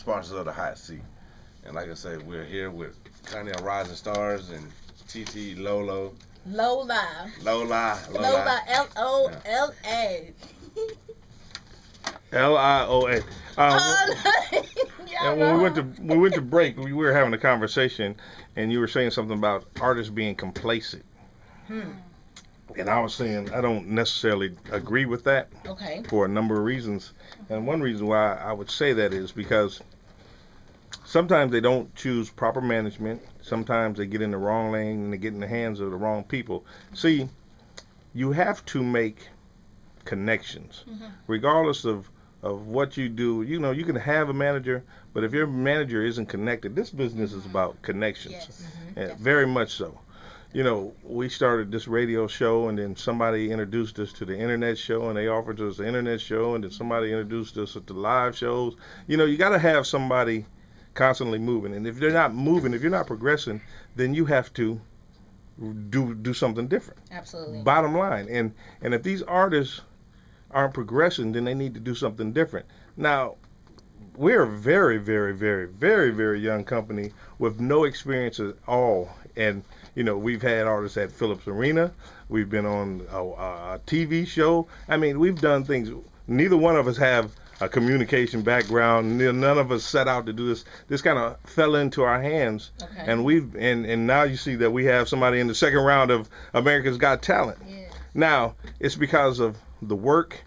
sponsors of the Hot Seat. And like I said, we're here with Carnell Rising Stars and TT Lolo. Lola. Lola. Lola. Yeah. Lola. LIOA. Yeah, And when we went to break, we were having a conversation, and you were saying something about artists being complacent. And I was saying I don't necessarily agree with that Okay. for a number of reasons. And one reason why I would say that is because sometimes they don't choose proper management. Sometimes they get in the wrong lane and they get in the hands of the wrong people. See, you have to make connections, regardless of what you do. You know, you can have a manager, but if your manager isn't connected, this business is about connections. Yes. And very much so. You know, we started this radio show, and then somebody introduced us to the internet show, and they offered us the internet show, and then somebody introduced us to live shows. You know, you got to have somebody constantly moving, and if they're not moving, if you're not progressing, then you have to do something different. Absolutely. Bottom line, and if these artists aren't progressing, then they need to do something different. Now, we're a very, very, very, very, very young company with no experience at all, and you know, we've had artists at Phillips Arena. We've been on a TV show. I mean, we've done things. Neither one of us have a communication background. None of us set out to do this. This kind of fell into our hands, Okay. and now you see that we have somebody in the second round of America's Got Talent. Yeah. Now, it's because of the work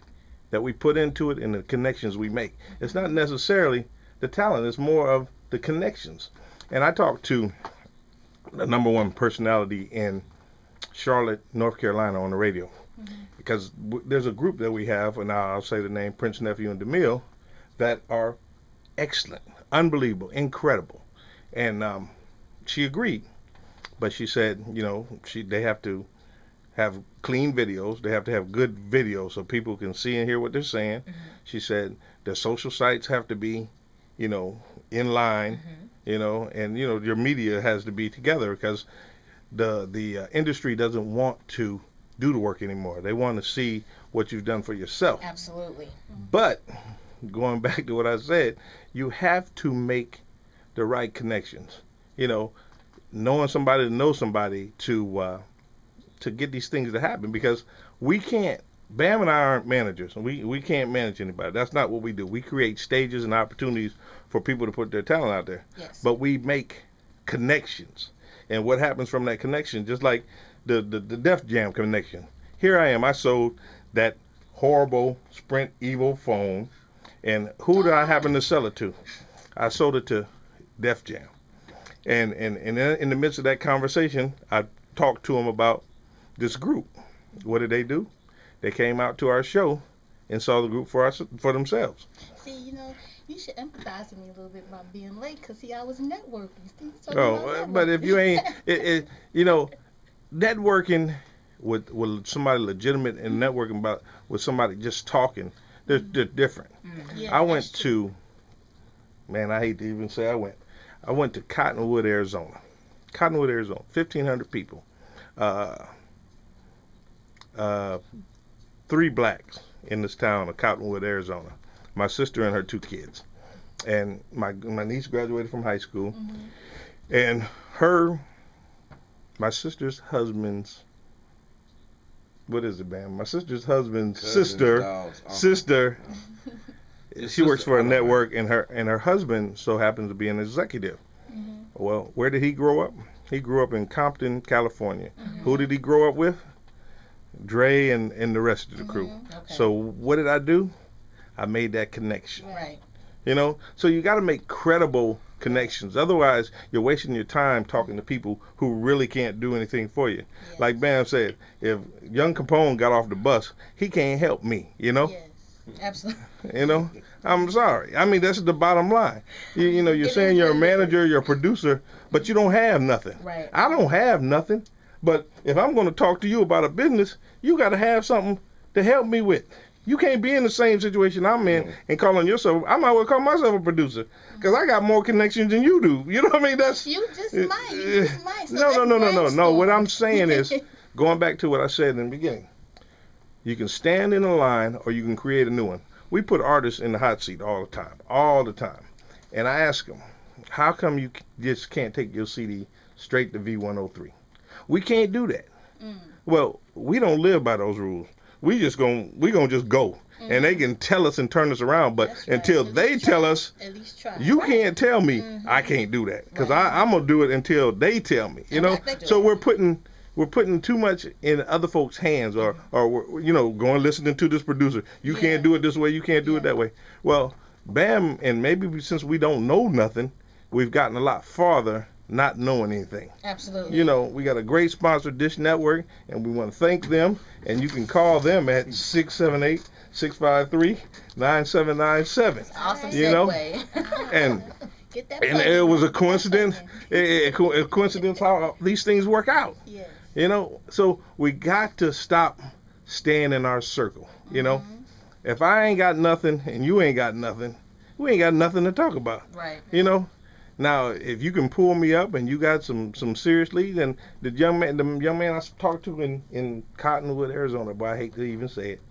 that we put into it and the connections we make. It's not necessarily the talent. It's more of the connections. And I talked to the number one personality in Charlotte, North Carolina on the radio. Because there's a group that we have, and I'll say the name, Prince Nephew and DeMille, that are excellent, unbelievable, incredible. And she agreed. But she said, you know, they have to have clean videos. They have to have good videos so people can see and hear what they're saying. She said their social sites have to be, you know, in line. You know, and you know your media has to be together because the industry doesn't want to do the work anymore. They want to see what you've done for yourself. Absolutely. But going back to what I said, you have to make the right connections. You know, knowing somebody to know somebody to get these things to happen, because we can't. Bam and I aren't managers, and we can't manage anybody. That's not what we do. We create stages and opportunities for people to put their talent out there. Yes. But we make connections. And what happens from that connection, just like the Def Jam connection. Here I am. I sold that horrible Sprint Evo phone, and who did I happen to sell it to? I sold it to Def Jam. And in the midst of that conversation, I talked to them about this group. What did they do? They came out to our show and saw the group for themselves. See, you know, you should empathize with me a little bit about being late, because, see, I was networking. See, so But if you ain't, you know, networking with somebody legitimate and networking with somebody just talking, they're different. Yeah, I went to, man, I hate to even say I went to Cottonwood, Arizona. 1,500 people. 3 blacks in this town of Cottonwood, Arizona. My sister and her 2 kids. And my niece graduated from high school. And my sister's husband's, what is it, man? My sister's husband's sister, she works for a network, and her husband so happens to be an executive. Well, where did he grow up? He grew up in Compton, California. Who did he grow up with? Dre and the rest of the crew. Okay. So what did I do? I made that connection. Right. You know, so you got to make credible connections. Otherwise, you're wasting your time talking to people who really can't do anything for you. Yes. Like Bam said, if Young Capone got off the bus, he can't help me, you know? Yes. Absolutely. You know? I'm sorry. I mean, that's the bottom line. You know, you're It saying is you're a what it manager, you're a producer, but you don't have nothing. Right. I don't have nothing. But if I'm going to talk to you about a business, you got to have something to help me with. You can't be in the same situation I'm in and calling yourself. I might well call myself a producer because I got more connections than you do. You know what I mean? That's You just might. So no. What I'm saying is, going back to what I said in the beginning, you can stand in a line or you can create a new one. We put artists in the hot seat all the time. and I ask them, how come you just can't take your CD straight to V103? We can't do that. Well, we don't live by those rules. We gonna just go, and they can tell us and turn us around. But That's right. until At they least tell try. us, At least try. you can't tell me I can't do that, because I'm gonna do it until they tell me. You know. So we're putting too much in other folks' hands, or we're, going listening to this producer. You can't do it this way. You can't do it that way. Well, BAM, and maybe since we don't know nothing, we've gotten a lot farther not knowing anything. Absolutely. You know, we got a great sponsor, Dish Network, and we want to thank them. And you can call them at 678-653-9797. Awesome You know? segue. And Get that and button. it was a coincidence. A coincidence how these things work out. Yes. You know, so we got to stop staying in our circle. You know, if I ain't got nothing and you ain't got nothing, we ain't got nothing to talk about. Right. You know. Now, if you can pull me up and you got some serious leads, and the young man I talked to in Cottonwood, Arizona, but I hate to even say it,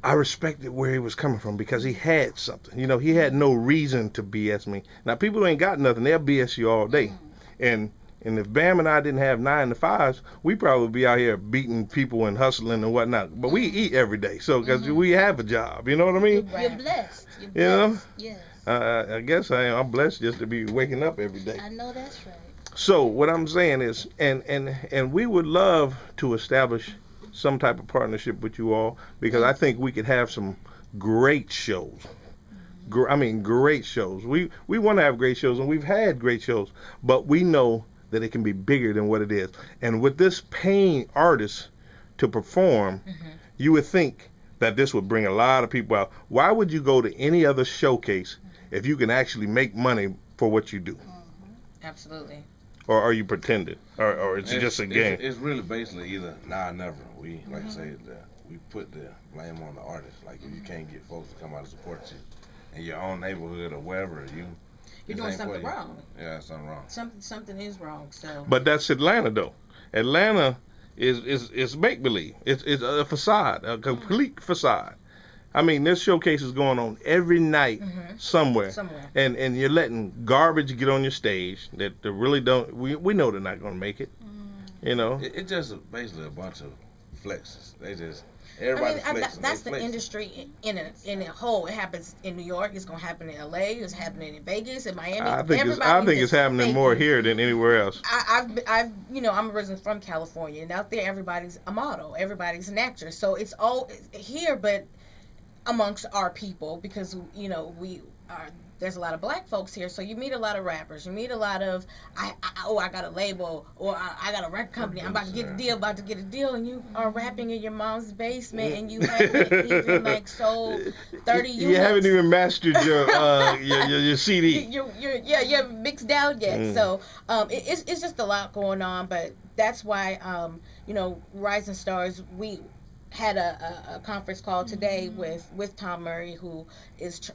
I respected where he was coming from because he had something. You know, he had no reason to BS me. Now, people who ain't got nothing, they'll BS you all day. And if Bam and I didn't have 9 to 5s, we probably be out here beating people and hustling and whatnot. But we eat every day, so because we have a job. You know what I mean? You're blessed. You're blessed. You know? Yes. I guess I'm blessed just to be waking up every day. I know that's right. So what I'm saying is, and we would love to establish some type of partnership with you all, because I think we could have some great shows. Great shows. We want to have great shows, and we've had great shows, but we know that it can be bigger than what it is. And with this paying artists to perform, you would think that this would bring a lot of people out. Why would you go to any other showcase if you can actually make money for what you do? Absolutely. Or are you pretending? Or it's just a game? It's really basically either now or never. We, like I said, we put the blame on the artist. Like, if you can't get folks to come out and support you in your own neighborhood or wherever, You're this doing ain't for something you. wrong. Yeah, something wrong. Something is wrong. So. But that's Atlanta, though. Atlanta is make believe. It's a facade, a complete facade. I mean, this showcase is going on every night somewhere. And you're letting garbage get on your stage that they really don't. We know they're not going to make it. You know. It's just basically a bunch of flexes. They just everybody flexing. That's They the flexing. industry in a whole. It happens in New York. It's gonna happen in LA. It's happening in Vegas, in Miami. I think Everybody's it's just happening more faking. here than anywhere else. I'm originally from California, and out there everybody's a model, everybody's an actor. So it's all here, but amongst our people, because we are. There's a lot of black folks here, so you meet a lot of rappers. You meet a lot of I got a label, or I got a record company. I'm about to get a deal, and you are rapping in your mom's basement, and you haven't even sold 30 units. You haven't even mastered your CD. You haven't mixed down yet. So it's just a lot going on, but that's why Rising Stars, we had a conference call today with Tom Murray, who he's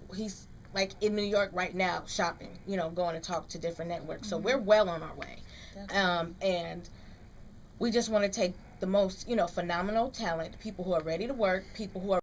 like in New York right now shopping, going to talk to different networks. So we're well on our way. And we just want to take the most, phenomenal talent, people who are ready to work, people who are